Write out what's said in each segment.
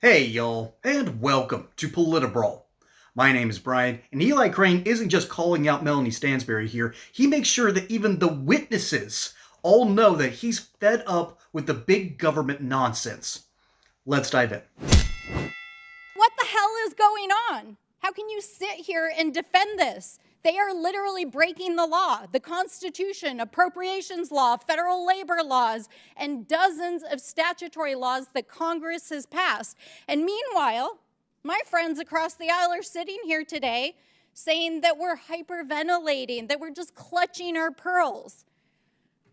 Hey y'all, and welcome to Politibrawl. My name is Brian, and Eli Crane isn't just calling out Melanie Stansberry here, he makes sure that even the witnesses all know that he's fed up with the big government nonsense. Let's dive in. What the hell is going on? How can you sit here and defend this? They are literally breaking the law, the Constitution, appropriations law, federal labor laws, and dozens of statutory laws that Congress has passed. And meanwhile, my friends across the aisle are sitting here today saying that we're hyperventilating, that we're just clutching our pearls.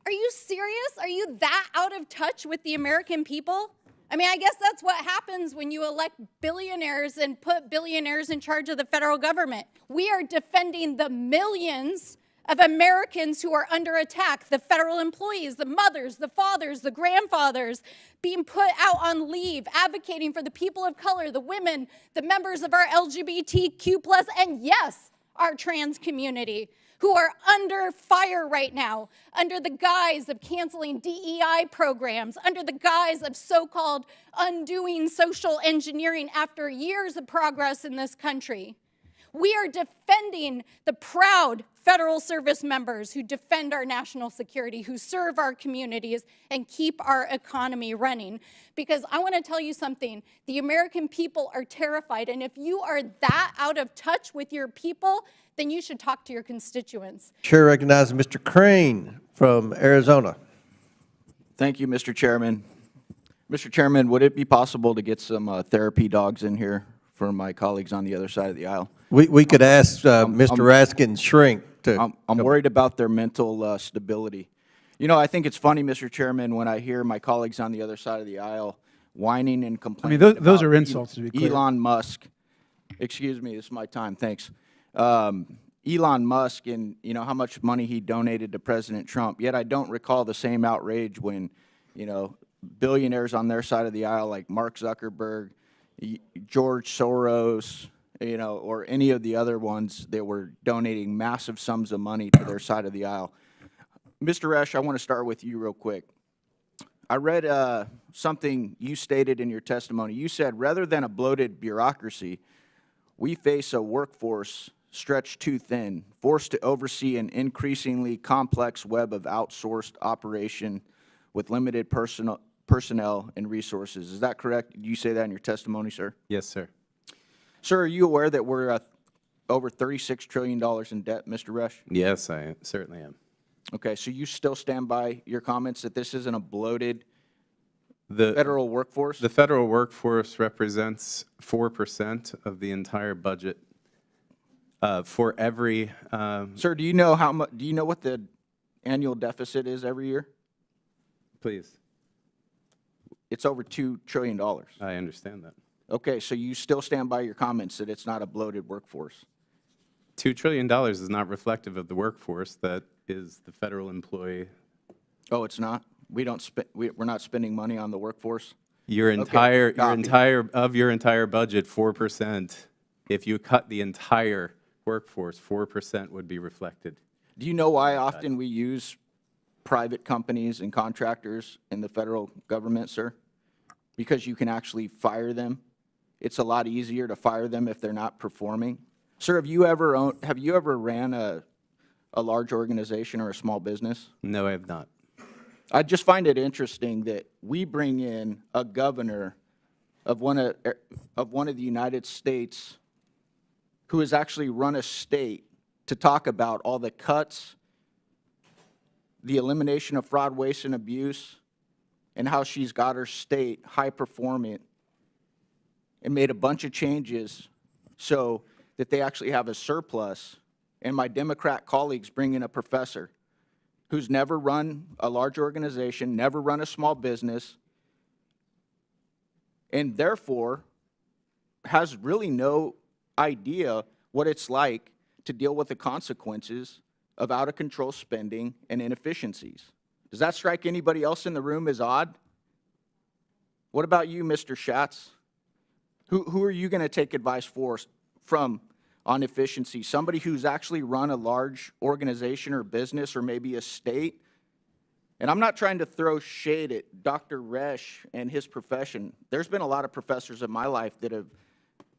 Are you serious? Are you that out of touch with the American people? I mean, I guess that's what happens when you elect billionaires and put billionaires in charge of the federal government. We are defending the millions of Americans who are under attack, the federal employees, the mothers, the fathers, the grandfathers, being put out on leave, advocating for the people of color, the women, the members of our LGBTQ+, and yes, our trans community, who are under fire right now, under the guise of canceling DEI programs, under the guise of so-called undoing social engineering after years of progress in this country. We are defending the proud federal service members who defend our national security, who serve our communities, and keep our economy running. Because I want to tell you something, the American people are terrified, and if you are that out of touch with your people, then you should talk to your constituents. Chair recognizes Mr. Crane from Arizona. Thank you, Mr. Chairman. Mr. Chairman, would it be possible to get some therapy dogs in here for my colleagues on the other side of the aisle? We could ask Mr. Raskin's shrink to. I'm worried about their mental stability. You know, I think it's funny, Mr. Chairman, when I hear my colleagues on the other side of the aisle whining and complaining. Those are insults, to be clear. Elon Musk. Excuse me, this is my time, thanks. Elon Musk and, you know, how much money he donated to President Trump. Yet I don't recall the same outrage when, you know, billionaires on their side of the aisle like Mark Zuckerberg, George Soros, you know, or any of the other ones that were donating massive sums of money to their side of the aisle. Mr. Resch, I want to start with you real quick. I read something you stated in your testimony. You said, rather than a bloated bureaucracy, we face a workforce stretched too thin, forced to oversee an increasingly complex web of outsourced operation with limited personnel and resources. Is that correct? Did you say that in your testimony, sir? Yes, sir. Sir, are you aware that we're over $36 trillion in debt, Mr. Resch? Yes, I certainly am. Okay, so you still stand by your comments that this isn't a bloated federal workforce? The federal workforce represents 4% of the entire budget. For every Sir, do you know how much? Do you know what the annual deficit is every year? Please. It's over $2 trillion. I understand that. Okay, so you still stand by your comments that it's not a bloated workforce? $2 trillion is not reflective of the workforce that is the federal employee. Oh, it's not? We don't we're not spending money on the workforce? Your entire budget, 4%. If you cut the entire workforce, 4% would be reflected. Do you know why often we use private companies and contractors in the federal government, sir? Because you can actually fire them. It's a lot easier to fire them if they're not performing. Sir, have you ever ran a large organization or a small business? No, I have not. I just find it interesting that we bring in a governor of one of the United States who has actually run a state to talk about all the cuts, the elimination of fraud, waste, and abuse, and how she's got her state high-performing and made a bunch of changes so that they actually have a surplus. And my Democrat colleagues bring in a professor who's never run a large organization, never run a small business, and therefore has really no idea what it's like to deal with the consequences of out-of-control spending and inefficiencies. Does that strike anybody else in the room as odd? What about you, Mr. Schatz? Who are you going to take advice from on efficiency? Somebody who's actually run a large organization or business or maybe a state And I'm not trying to throw shade at Dr. Resch and his profession. There's been a lot of professors in my life that have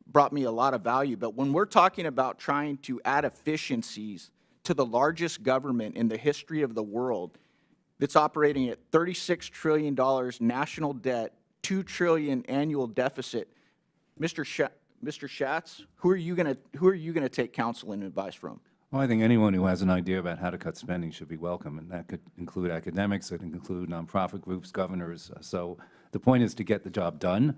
brought me a lot of value. But when we're talking about trying to add efficiencies to the largest government in the history of the world that's operating at $36 trillion national debt, $2 trillion annual deficit, Mr. Schatz, who are you going to take counsel and advice from? Well, I think anyone who has an idea about how to cut spending should be welcome, and that could include academics, it can include nonprofit groups, governors. So the point is to get the job done,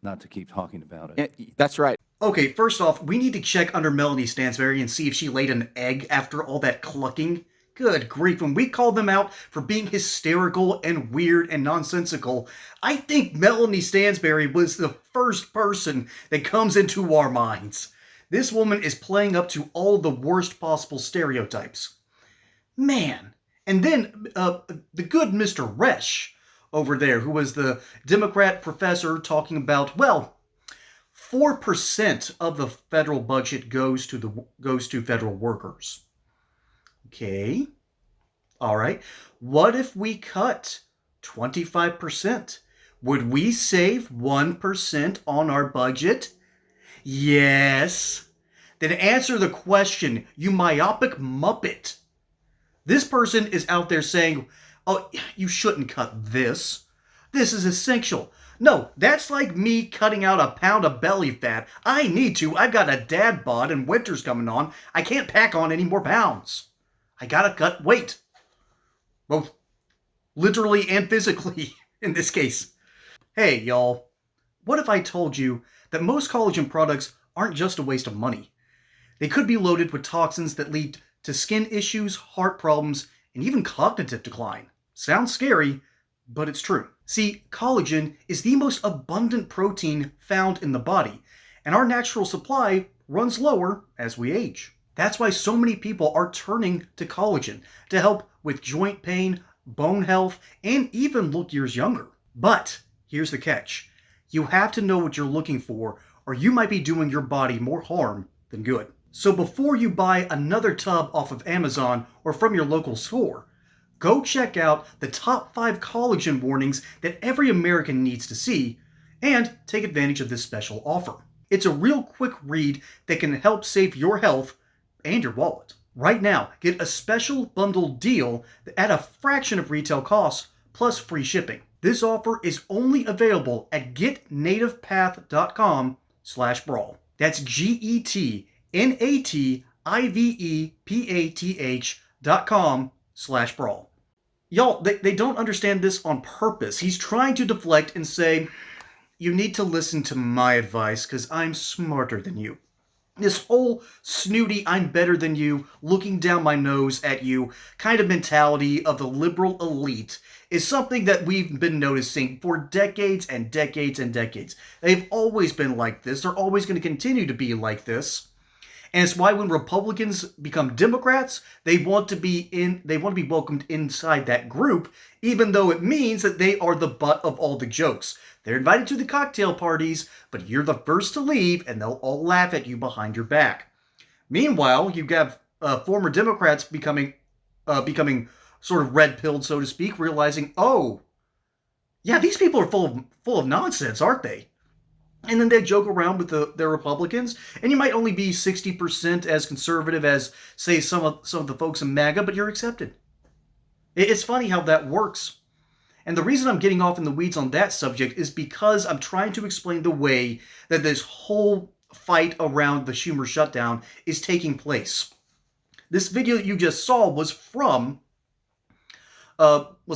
not to keep talking about it. That's right. Okay, first off, we need to check under Melanie Stansberry and see if she laid an egg after all that clucking. Good grief, when we called them out for being hysterical and weird and nonsensical, I think Melanie Stansberry was the first person that comes into our minds. This woman is playing up to all the worst possible stereotypes. Man. And then the good Mr. Resch over there, who was the Democrat professor talking about, well, 4% of the federal budget goes to federal workers. Okay. All right. What if we cut 25%? Would we save 1% on our budget? Yes. Then answer the question, you myopic muppet. This person is out there saying, oh, you shouldn't cut this. This is essential. No, that's like me cutting out a pound of belly fat. I need to. I've got a dad bod and winter's coming on. I can't pack on any more pounds. I gotta cut weight. Both literally and physically in this case. Hey, y'all. What if I told you that most collagen products aren't just a waste of money? They could be loaded with toxins that lead to skin issues, heart problems, and even cognitive decline. Sounds scary, but it's true. See, collagen is the most abundant protein found in the body, and our natural supply runs lower as we age. That's why so many people are turning to collagen to help with joint pain, bone health, and even look years younger. But here's the catch. You have to know what you're looking for, or you might be doing your body more harm than good. So before you buy another tub off of Amazon or from your local store, go check out the top 5 collagen warnings that every American needs to see, and take advantage of this special offer. It's a real quick read that can help save your health and your wallet. Right now, get a special bundled deal at a fraction of retail costs plus free shipping. This offer is only available at getnativepath.com/brawl. That's GetNativePath.com/brawl. Y'all, they don't understand this on purpose. He's trying to deflect and say, you need to listen to my advice because I'm smarter than you. This whole snooty, I'm better than you, looking down my nose at you kind of mentality of the liberal elite is something that we've been noticing for decades and decades and decades. They've always been like this. They're always going to continue to be like this. And it's why when Republicans become Democrats, they want to be welcomed inside that group, even though it means that they are the butt of all the jokes. They're invited to the cocktail parties, but you're the first to leave, and they'll all laugh at you behind your back. Meanwhile, you have former Democrats becoming sort of red-pilled, so to speak, realizing, oh, yeah, these people are full of nonsense, aren't they? And then they joke around with their Republicans, and you might only be 60% as conservative as, say, some of the folks in MAGA, but you're accepted. It's funny how that works. And the reason I'm getting off in the weeds on that subject is because I'm trying to explain the way that this whole fight around the Schumer shutdown is taking place. This video that you just saw was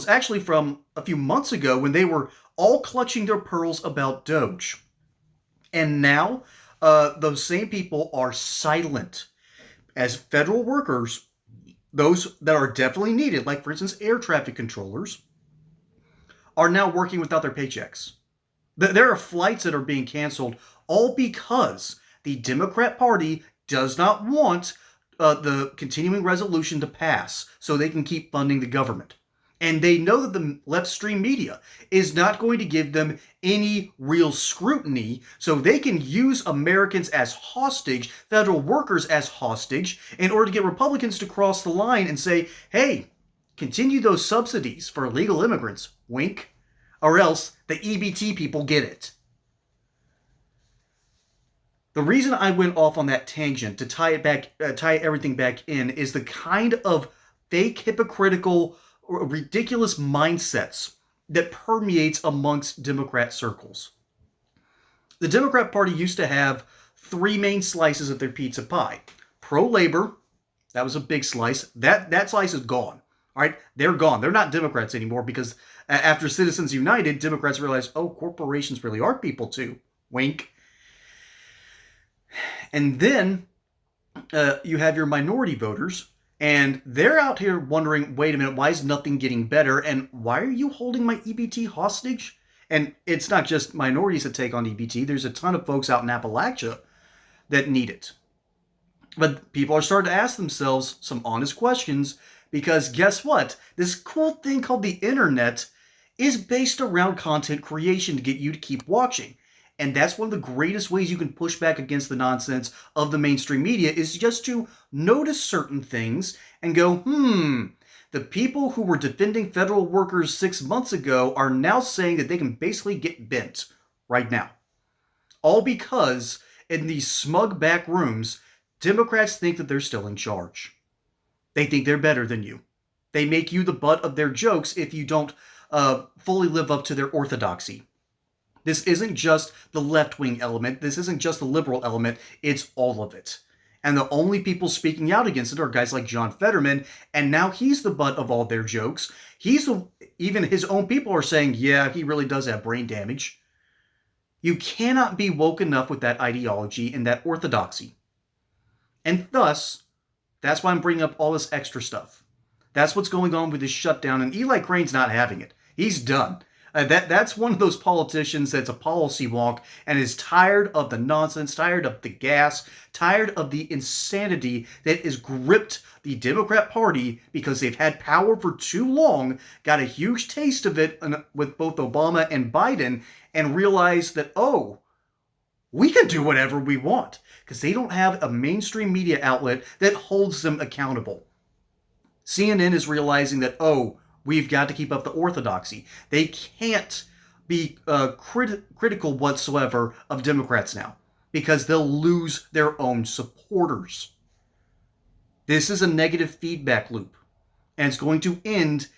actually from a few months ago when they were all clutching their pearls about Doge. And now, those same people are silent. As federal workers, those that are definitely needed, like for instance air traffic controllers, are now working without their paychecks. There are flights that are being canceled all because the Democrat Party does not want the continuing resolution to pass so they can keep funding the government. And they know that the left-stream media is not going to give them any real scrutiny, so they can use Americans as hostage, federal workers as hostage, in order to get Republicans to cross the line and say, hey, continue those subsidies for illegal immigrants, wink, or else the EBT people get it. The reason I went off on that tangent to tie everything back in is the kind of fake, hypocritical, ridiculous mindsets that permeates amongst Democrat circles. The Democrat Party used to have three main slices of their pizza pie. Pro-labor, that was a big slice. That slice is gone. All right, they're gone. They're not Democrats anymore because after Citizens United, Democrats realized, oh, corporations really are people too. Wink. And then you have your minority voters, and they're out here wondering, wait a minute, why is nothing getting better? And why are you holding my EBT hostage? And it's not just minorities that take on EBT. There's a ton of folks out in Appalachia that need it. But people are starting to ask themselves some honest questions because guess what? This cool thing called the internet is based around content creation to get you to keep watching. And that's one of the greatest ways you can push back against the nonsense of the mainstream media is just to notice certain things and go, the people who were defending federal workers 6 months ago are now saying that they can basically get bent right now. All because in these smug back rooms, Democrats think that they're still in charge. They think they're better than you. They make you the butt of their jokes if you don't fully live up to their orthodoxy. This isn't just the left-wing element. This isn't just the liberal element. It's all of it. And the only people speaking out against it are guys like John Fetterman, and now he's the butt of all their jokes. Even his own people are saying, yeah, he really does have brain damage. You cannot be woke enough with that ideology and that orthodoxy. And thus, that's why I'm bringing up all this extra stuff. That's what's going on with this shutdown, and Eli Crane's not having it. He's done. That's one of those politicians that's a policy wonk and is tired of the nonsense, tired of the gas, tired of the insanity that has gripped the Democrat Party because they've had power for too long, got a huge taste of it with both Obama and Biden, and realized that, oh, we can do whatever we want because they don't have a mainstream media outlet that holds them accountable. CNN is realizing that, oh, we've got to keep up the orthodoxy. They can't be critical whatsoever of Democrats now because they'll lose their own supporters. This is a negative feedback loop, and it's going to end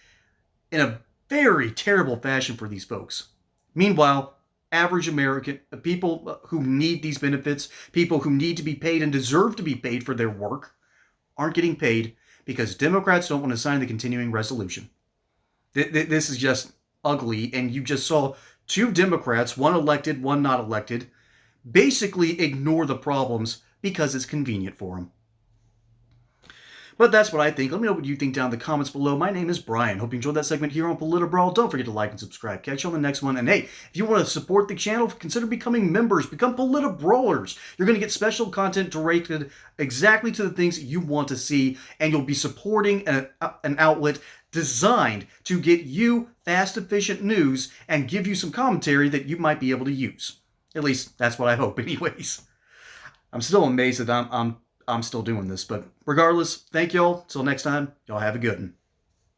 in a very terrible fashion for these folks. Meanwhile, average American people who need these benefits, people who need to be paid and deserve to be paid for their work, aren't getting paid because Democrats don't want to sign the continuing resolution. This is just ugly, and you just saw two Democrats, one elected, one not elected, basically ignore the problems because it's convenient for them. But that's what I think. Let me know what you think down in the comments below. My name is Brian. Hope you enjoyed that segment here on Politbrawl. Don't forget to like and subscribe. Catch you on the next one. And hey, if you want to support the channel, consider becoming members. Become Politbrawlers. You're going to get special content directed exactly to the things you want to see, and you'll be supporting an outlet designed to get you fast, efficient news and give you some commentary that you might be able to use. At least that's what I hope, anyways. I'm still amazed that I'm still doing this, but regardless, thank y'all. Till next time, y'all have a good one.